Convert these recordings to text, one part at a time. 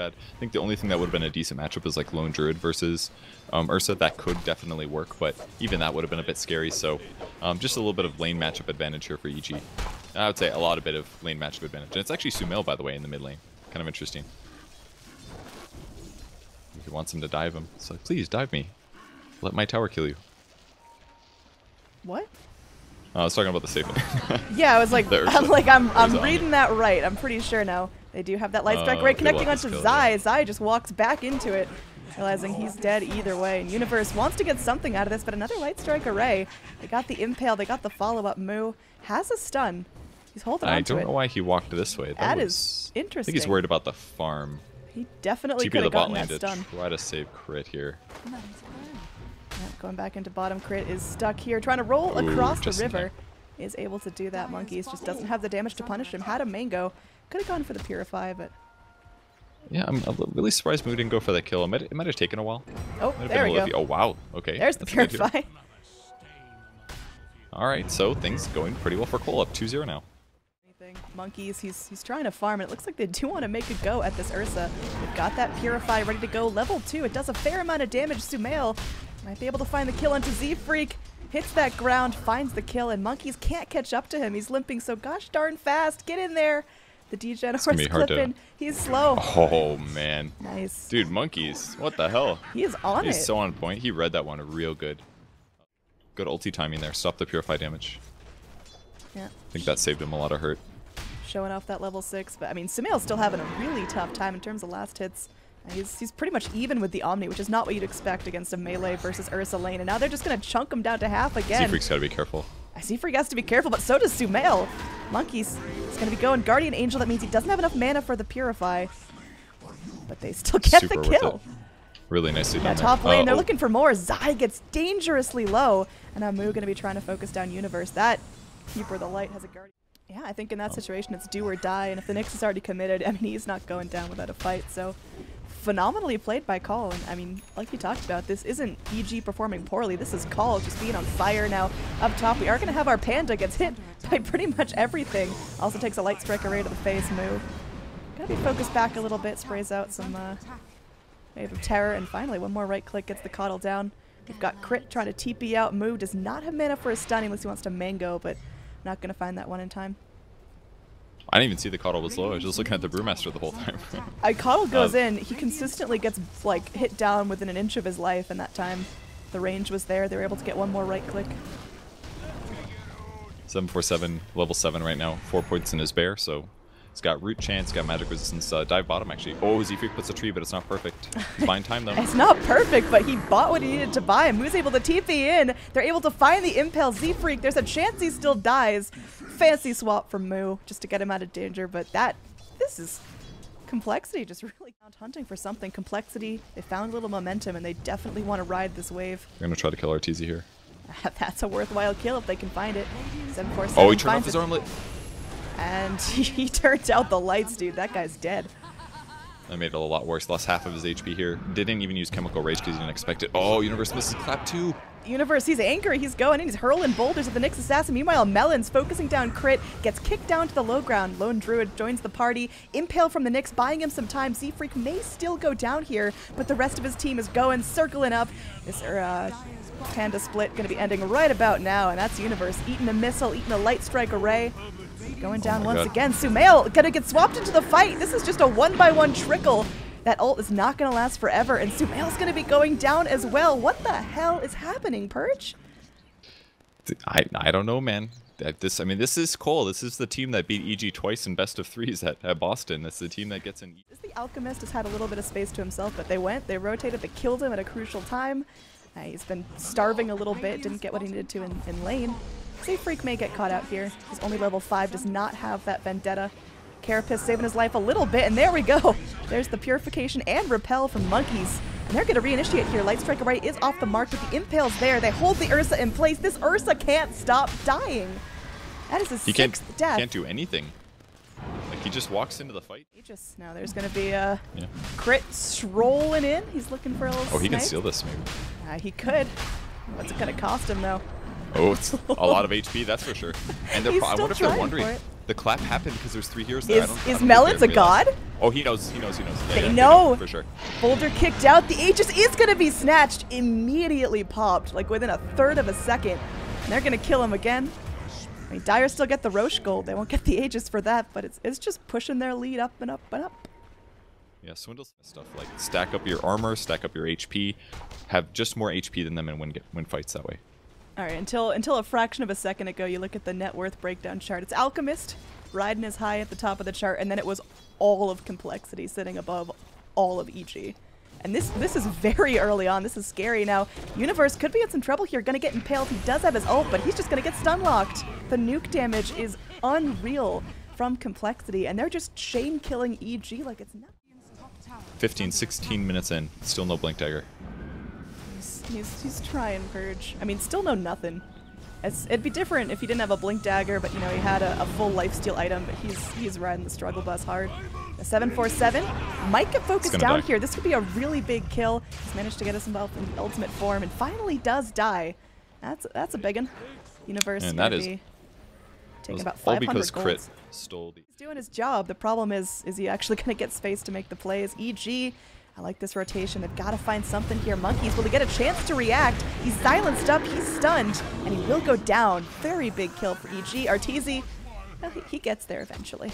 bad. I think the only thing that would have been a decent matchup is like Lone Druid versus Ursa. That could definitely work, but even that would have been a bit scary. So just a little bit of lane matchup advantage here for EG. I would say a lot of bit of lane matchup advantage. And it's actually sumail, by the way, in the mid lane. Kind of interesting. He wants him to dive him. So please dive me. Let my tower kill you. What? I was talking about the statement. Yeah, I was like, I'm reading that right. I'm pretty sure now. They do have that light strike right connecting onto Zai. Zai just walks back into it, realizing he's dead either way. And Universe wants to get something out of this, but another light strike array. They got the impale, they got the follow-up. Moo has a stun. He's holding on to it. I don't know why he walked this way. That is interesting. I think he's worried about the farm. He definitely could have gotten that stun. Try to save crit here. Going back into bottom, crit is stuck here, trying to roll across the river. Is able to do that. Monkeys just doesn't have the damage to punish him. Had a mango. Could have gone for the Purify, but... Yeah, I'm really surprised Moo didn't go for that kill. It might have taken a while. Oh, there we go. Oh, wow. Okay. There's the Purify. Alright, so things going pretty well for coL. Up 2-0 now. Monkeys, he's trying to farm, and it looks like they do want to make a go at this Ursa. They've got that Purify ready to go. Level 2. It does a fair amount of damage. Sumail might be able to find the kill onto Z-Freak. Hits that ground, finds the kill, and Monkeys can't catch up to him. He's limping so gosh darn fast. Get in there. The D-Gen horse clipping. He's slow. Oh, man. Nice. Dude, Monkeys. What the hell? He is on it. He's so on point. He read that one real good. Good ulti timing there. Stop the Purify damage. Yeah. I think that saved him a lot of hurt. Showing off that level 6, but I mean, Sumail's still having a really tough time in terms of last hits. He's pretty much even with the Omni, which is not what you'd expect against a melee versus Ursa lane, and now they're just going to chunk him down to half again. Z-Freak's got to be careful. Z-Freak has to be careful, but so does Sumail. Monkeys is going to be going Guardian Angel. That means he doesn't have enough mana for the Purify, but they still get the kill. Really nicely done. Top lane, they're looking for more. Zai gets dangerously low, and now Moo going to be trying to focus down Universe. That Keeper of the Light has a Guardian. Yeah, I think in that situation it's do or die, and if the Nyx is already committed, I mean, he's not going down without a fight, so phenomenally played by coL. And I mean, like you talked about, this isn't EG performing poorly, this is coL just being on fire. Now up top we are going to have our Panda gets hit by pretty much everything. Also takes a light strike array to the face. Moo gotta be focused back a little bit, sprays out some Wave of Terror, and finally one more right click gets the coddle down. We've got Crit trying to TP out. Moo does not have mana for a stun unless he wants to mango, but not going to find that one in time. I didn't even see the coddle was low. I was just looking at the Brewmaster the whole time. Coddle goes in. He consistently gets like hit down within an inch of his life, and that time the range was there. They were able to get one more right click. 747, level 7 right now. 4 points in his bear, so he's got root chance, got magic resistance. Dive bottom actually. Oh, Z-Freak puts a tree, but it's not perfect. Fine time though. It's not perfect, but he bought what he needed to buy, and Moo's able to TP in. They're able to find the impale. Z-Freak, there's a chance he still dies. Fancy swap from Moo just to get him out of danger, but this is compLexity just really hunting for something. compLexity, they found a little momentum, and they definitely want to ride this wave. They're going to try to kill RTZ here. That's a worthwhile kill if they can find it. 747. Oh, he turned off his armlet. And he turned out the lights, dude. That guy's dead. That made it a lot worse. Lost half of his HP here. Didn't even use Chemical Rage because he didn't expect it. Oh, Universe misses clap too. Universe, he's angry. He's going in. He's hurling boulders at the Nyx assassin. Meanwhile, Melon's focusing down Crit, gets kicked down to the low ground. Lone Druid joins the party. Impale from the Nyx, buying him some time. Z-Freak may still go down here, but the rest of his team is going, circling up. This Panda split going to be ending right about now, and that's Universe eating a missile, eating a light strike array. Going down once again. Sumail gonna get swapped into the fight. This is just a 1-by-1 trickle. That ult is not gonna last forever, and Sumail's gonna be going down as well. What the hell is happening, Perch? I don't know, man. This is coL. This is the team that beat EG twice in best of threes at Boston. That's the team that gets in. The Alchemist has had a little bit of space to himself, but they rotated, they killed him at a crucial time. He's been starving a little bit, didn't get what he needed to in lane. Z-Freak may get caught out here. He's only level 5, does not have that Vendetta. Carapace saving his life a little bit, and there we go. There's the Purification and Repel from Monkeys. And they're going to reinitiate here. Light Strike Array is off the mark, but the Impale's there. They hold the Ursa in place. This Ursa can't stop dying. That is his sixth death. He can't do anything. Like, he just walks into the fight. Now there's going to be a Crit strolling in. He's looking for a little he can steal this maybe. He could. What's it going to cost him, though? Oh, it's a lot of HP, that's for sure. And I wonder if they're wondering. The clap happened because there's 3 heroes there. Is Melon's a god? Oh, he knows. Yeah, They yeah, know. for sure. Boulder kicked out. The Aegis is going to be snatched. Immediately popped, like within a third of a second. And they're going to kill him again. I mean, Dire still get the Roche gold. They won't get the Aegis for that, but it's just pushing their lead up and up and up. Yeah, Swindle's stuff like stack up your armor, stack up your HP, have just more HP than them and win fights that way. All right, until a fraction of a second ago, you look at the net worth breakdown chart. It's Alchemist riding his high at the top of the chart, and then it was all of compLexity sitting above all of EG. And this is very early on. This is scary. Now, Universe could be in some trouble here. Gonna get impaled. He does have his ult, but he's just gonna get stun locked. The nuke damage is unreal from compLexity, and they're just chain killing EG like it's nothing. 15, 16 minutes in, still no Blink Dagger. He's trying, Purge. I mean, still no nothing. It'd be different if he didn't have a Blink Dagger, but you know, he had a full lifesteal item, but he's riding the struggle bus hard. A 747 might get focused down here. This could be a really big kill. He's managed to get us involved in the ultimate form and finally does die. That's a big one. Universe is gonna be taking about 500 all because golds. Crit stole the... He's doing his job. The problem is he actually gonna get space to make the plays? EG, I like this rotation. They've got to find something here. Monkeys, will he get a chance to react? He's silenced up, he's stunned, and he will go down. Very big kill for EG. Arteezy, well, he gets there eventually.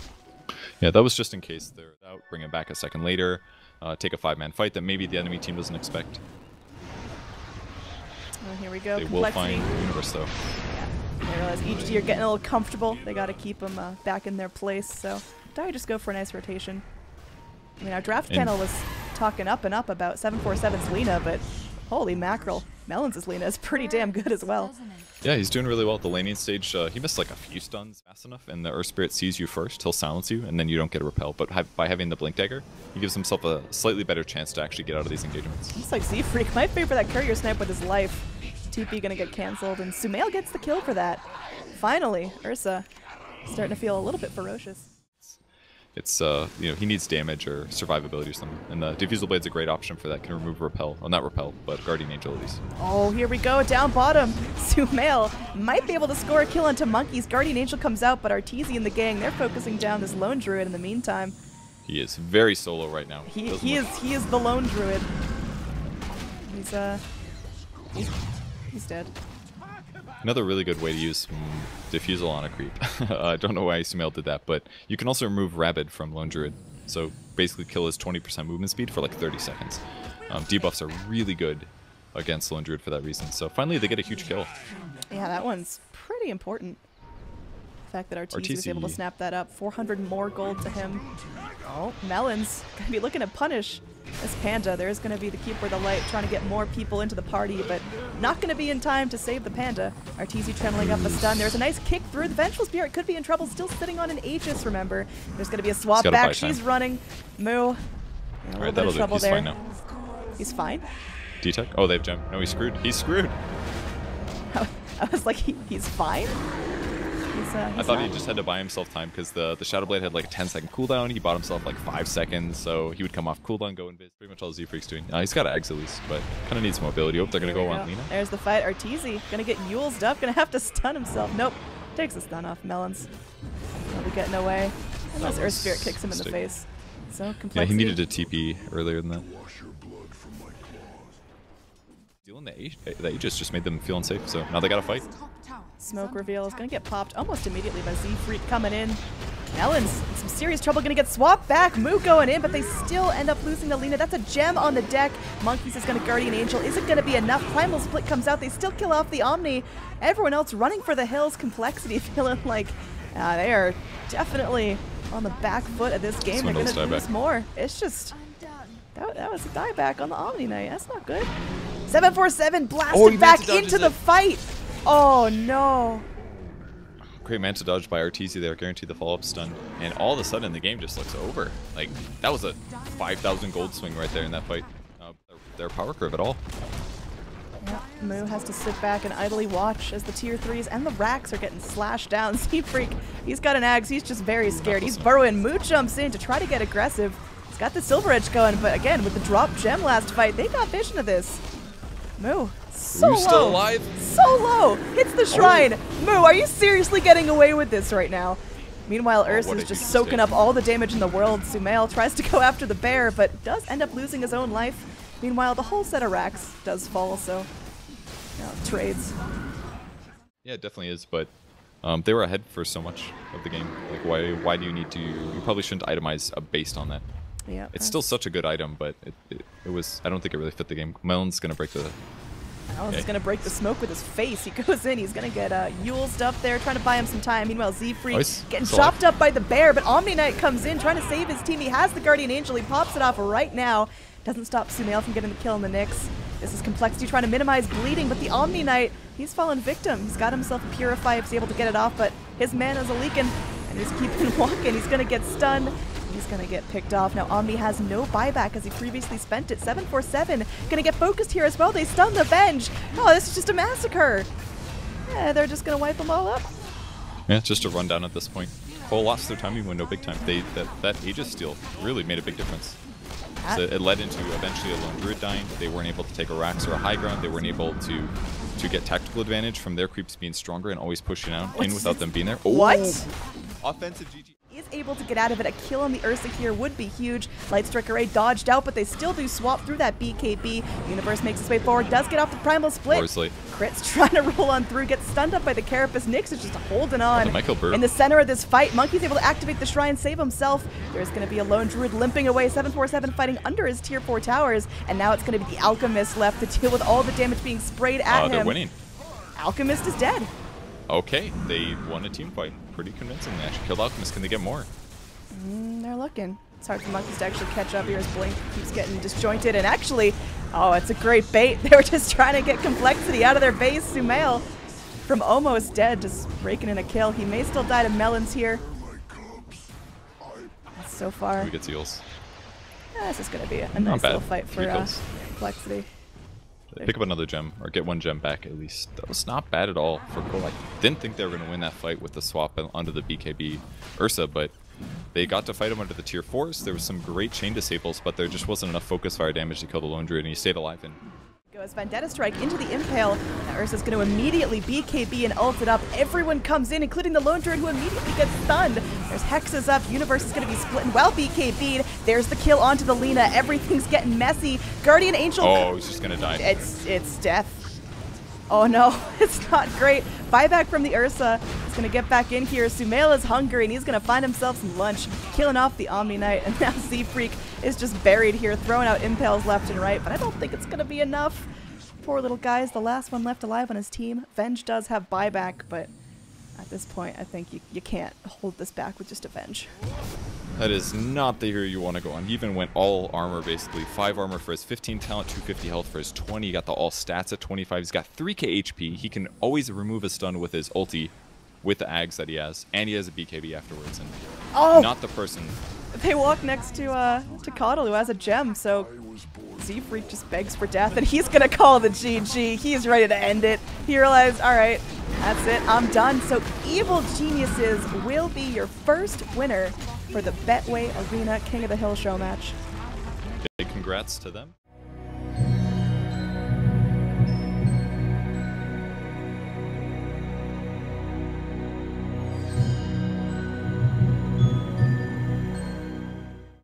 Yeah, that was just in case they're out. Bring it back a second later. Take a 5-man fight that maybe the enemy team doesn't expect. Oh, here we go. They will find Universe though. Yeah. They realize EG are getting a little comfortable. They got to keep them back in their place. So Dire just go for a nice rotation. I mean, our draft panel was talking up and up about 747's Lina, but holy mackerel, Melons' Lina is pretty damn good as well. Yeah, he's doing really well at the laning stage. He missed like a few stuns fast enough, and the Earth Spirit sees you first, he'll silence you, and then you don't get a repel. But by having the Blink Dagger, he gives himself a slightly better chance to actually get out of these engagements. Looks like Z-Freak might favor that courier snipe with his life. TP gonna get cancelled, and Sumail gets the kill for that. Finally, Ursa starting to feel a little bit ferocious. It's, you know, he needs damage or survivability or something. And the Diffusal Blade's a great option for that. Can remove repel. Well, not repel, but Guardian Angel at least. Oh, here we go. Down bottom. Sumail might be able to score a kill onto Monkeys. Guardian Angel comes out, but Arteezy and the gang, they're focusing down this lone druid in the meantime. He is very solo right now. He is the lone druid. He's dead. Another really good way to use Diffusal on a creep. I don't know why Sumail did that, but you can also remove Rabid from Lone Druid. So basically kill his 20% movement speed for like 30 seconds. Debuffs are really good against Lone Druid for that reason. So finally they get a huge kill. Yeah, that one's pretty important. The fact that Arteezy was able to snap that up. 400 more gold to him. Oh, Melons gonna be looking to punish this Panda. There's going to be the Keeper of the Light trying to get more people into the party, but not going to be in time to save the Panda. Arteezy trembling up a stun. There's a nice kick through. The Vengeful Spirit could be in trouble, still sitting on an Aegis, remember. There's going to be a swap back. She's running. Moo. A little bit of trouble there. Fine now. He's fine? D-Tech? Oh, they have gem. No, he's screwed. He's screwed. I was like, he's fine? I thought he just had to buy himself time because the Shadow Blade had like a 10-second cooldown. He bought himself like 5 seconds, so he would come off cooldown, go invis. Pretty much all Z-Freak's doing. He's got Eggs at least, but kind of needs mobility. Oh, they're going to go on Lina. There's the fight. Arteezy going to get Yulesed up, going to have to stun himself. Nope. Takes the stun off. Melons. He'll be getting away. Unless Earth Spirit kicks him in the face. So compLexity. Yeah, he needed a TP earlier than that. Stealing the Aegis just made them feel unsafe, so now they got to fight. Smoke reveal is going to get popped almost immediately by Z-Freak coming in. Melons in some serious trouble, going to get swapped back. Moo going in, but they still end up losing to Lina. That's a gem on the deck. Monkeys is going to Guardian Angel. Is it going to be enough? Primal Split comes out. They still kill off the Omni. Everyone else running for the hills. compLexity feeling like they are definitely on the back foot of this game. They're going to lose more. It's just... That was a dieback on the Omni Knight. That's not good. 747 blasted back into the fight. Oh no! Great Manta dodge by Arteezy there, guaranteed the follow-up stun, and all of a sudden the game just looks over. Like that was a 5,000 gold swing right there in that fight. Their power curve at all. Yeah, Moo has to sit back and idly watch as the tier 3s and the racks are getting slashed down. Z-Freak, he's got an Ags. He's just very scared. He's burrowing. Moo jumps in to try to get aggressive. He's got the Silver Edge going, but again with the drop gem last fight, they got vision of this. Moo. So low. Still alive? So low. Hits the shrine. Moo, are you seriously getting away with this right now? Meanwhile, what Ursa's a just huge soaking mistake. up all the damage in the world. sumail tries to go after the bear, but does end up losing his own life. Meanwhile, the whole set of racks does fall, so trades. Yeah, it definitely is, but they were ahead for so much of the game. Like, why do you need to... You probably shouldn't itemize based on that. Yeah, it's still such a good item, but it was... I don't think it really fit the game. Melon's going to break the... Melon's is going to break the smoke with his face. He goes in. He's going to get Yules'd up there, trying to buy him some time. Meanwhile, Z-Freak getting chopped up by the bear, but Omni Knight comes in, trying to save his team. He has the Guardian Angel. He pops it off right now. Doesn't stop sumail from getting the kill in the Nyx. This is compLexity trying to minimize bleeding, but the Omni Knight, he's fallen victim. He's got himself a Purify if he's able to get it off, but his mana's a leaking, and he's keeping walking. He's going to get stunned. He's going to get picked off. Now Omni has no buyback as he previously spent it. 747 going to get focused here as well. They stun the Venge. Oh, this is just a massacre. Yeah, they're just going to wipe them all up. Yeah, it's just a rundown at this point. coL lost their timing window big time. That Aegis steal really made a big difference. So it led into eventually a lone druid dying. They weren't able to take a Rax or a high ground. They weren't able to get tactical advantage from their creeps being stronger and always pushing out in without them being there. Oh, what? Offensive GG. Is able to get out of it. A kill on the Ursa here would be huge. Lightstrike Array dodged out, but they still do swap through that BKB. Universe makes its way forward, does get off the Primal Split. Crit's trying to roll on through, gets stunned up by the Carapace. Nyx is just holding on. In the center of this fight, Monkey's able to activate the Shrine, save himself. There's going to be a lone druid limping away. 747 fighting under his tier 4 towers, and now it's going to be the Alchemist left to deal with all the damage being sprayed at him. They're winning. Alchemist is dead. Okay, they won a team fight pretty convincingly. They actually killed Alchemist. Can they get more? They're looking. It's hard for Monkeys to actually catch up here as Blink keeps getting disjointed. And actually, oh, it's a great bait. They were just trying to get compLexity out of their base. sumail from almost dead, just raking in a kill. He may still die to Melons here. So far. We get seals. This is going to be a nice little fight for compLexity. Pick up another gem, or get one gem back at least. That was not bad at all for coL. I didn't think they were going to win that fight with the swap onto the BKB Ursa, but they got to fight him under the tier 4s. There was some great chain disables, but there just wasn't enough focus fire damage to kill the lone druid, and he stayed alive. And goes Vendetta Strike into the Impale. Now Ursa's going to immediately BKB and ult it up. Everyone comes in, including the lone druid, who immediately gets stunned. There's Hexes up. Universe is going to be splitting well BKB'd. There's the kill onto the Lina. Everything's getting messy. Guardian Angel. Oh, he's just going to die. It's death. Oh no, it's not great. Buyback from the Ursa. He's going to get back in here. sumail is hungry, and he's going to find himself some lunch, killing off the Omni Knight, and now Z-Freak is just buried here, throwing out impales left and right, but I don't think it's going to be enough. Poor little guy's the last one left alive on his team. Venge does have buyback, but at this point, I think you can't hold this back with just a Venge. That is not the hero you want to go on. He even went all armor, basically. 5 armor for his 15 talent, 250 health for his 20. He got the all stats at 25. He's got 3k HP. He can always remove a stun with his ulti, with the Ags that he has, and he has a BKB afterwards. And not the person. They walk next to coL, who has a gem, so Z-Freak just begs for death, and he's going to call the GG. He's ready to end it. He realized, all right, that's it, I'm done. So Evil Geniuses will be your first winner for the Betway Arena King of the Hill show match. Big congrats to them.